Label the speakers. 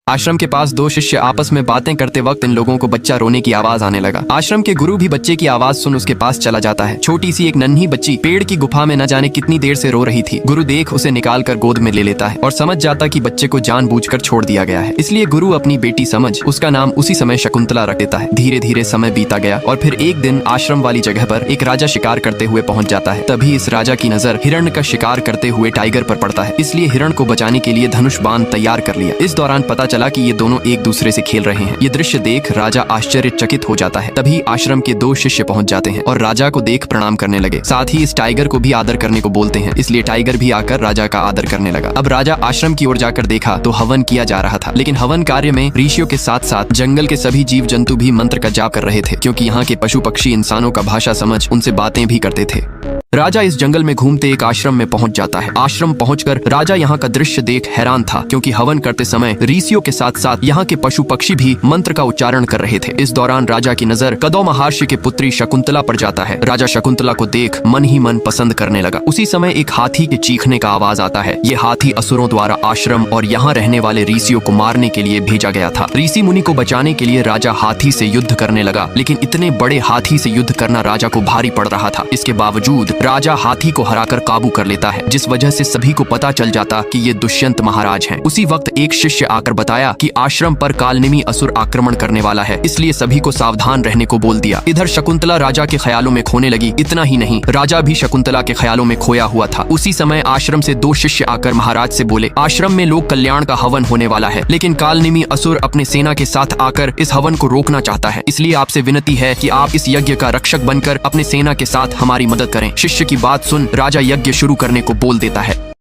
Speaker 1: आश्रम के पास दो शिष्य आपस में बातें करते वक्त इन लोगों को बच्चा रोने की आवाज आने लगा। आश्रम के गुरु भी बच्चे की आवाज सुन उसके पास चला जाता है। छोटी सी एक नन्ही बच्ची पेड़ की गुफा में न जाने कितनी देर से रो रही थी। गुरु देख उसे निकाल कर गोद में ले लेता है और समझ जाता कि बच्चे को जानबूझकर छोड़ दिया गया है, इसलिए गुरु अपनी बेटी समझ उसका नाम उसी समय शकुंतला रख देता है। धीरे धीरे समय बीता गया और फिर एक दिन आश्रम वाली जगह पर एक राजा शिकार करते हुए पहुंच जाता है। तभी इस राजा की नजर हिरण का शिकार करते हुए टाइगर पर पड़ता है, इसलिए हिरण को बचाने के लिए धनुष बाण तैयार कर लिया। इस दौरान पता चला कि ये दोनों एक दूसरे से खेल रहे हैं। ये दृश्य देख राजा आश्चर्यचकित हो जाता है। तभी आश्रम के दो शिष्य पहुंच जाते हैं और राजा को देख प्रणाम करने लगे। साथ ही इस टाइगर को भी आदर करने को बोलते हैं, इसलिए टाइगर भी आकर राजा का आदर करने लगा। अब राजा आश्रम की ओर जाकर देखा तो हवन किया जा रहा था, लेकिन हवन कार्य में ऋषियों के साथ साथ जंगल के सभी जीव जंतु भी मंत्र का जाप कर रहे थे, क्योंकि यहाँ के पशु पक्षी इंसानों का भाषा समझ उनसे बातें भी करते थे। राजा इस जंगल में घूमते एक आश्रम में पहुंच जाता है। आश्रम पहुंचकर राजा यहाँ का दृश्य देख हैरान था, क्योंकि हवन करते समय ऋषियों के साथ साथ यहाँ के पशु पक्षी भी मंत्र का उच्चारण कर रहे थे। इस दौरान राजा की नजर कदौ महर्षि की पुत्री शकुंतला पर जाता है। राजा शकुंतला को देख मन ही मन पसंद करने लगा। उसी समय एक हाथी के चीखने का आवाज आता है। ये हाथी असुरों द्वारा आश्रम और यहाँ रहने वाले ऋषियों को मारने के लिए भेजा गया था। ऋषि मुनि को बचाने के लिए राजा हाथी से युद्ध करने लगा, लेकिन इतने बड़े हाथी से युद्ध करना राजा को भारी पड़ रहा था। इसके बावजूद राजा हाथी को हराकर काबू कर लेता है, जिस वजह से सभी को पता चल जाता कि ये दुष्यंत महाराज हैं। उसी वक्त एक शिष्य आकर बताया कि आश्रम पर कालनेमी असुर आक्रमण करने वाला है, इसलिए सभी को सावधान रहने को बोल दिया। इधर शकुंतला राजा के ख्यालों में खोने लगी। इतना ही नहीं, राजा भी शकुंतला के ख्यालों में खोया हुआ था। उसी समय आश्रम से दो शिष्य आकर महाराज से बोले, आश्रम में लोक कल्याण का हवन होने वाला है, लेकिन कालनेमी असुर अपने सेना के साथ आकर इस हवन को रोकना चाहता है, इसलिए आपसे विनती है कि आप इस यज्ञ का रक्षक बनकर अपने सेना के साथ हमारी मदद करें। शिष्य की बात सुन राजा यज्ञ शुरू करने को बोल देता है।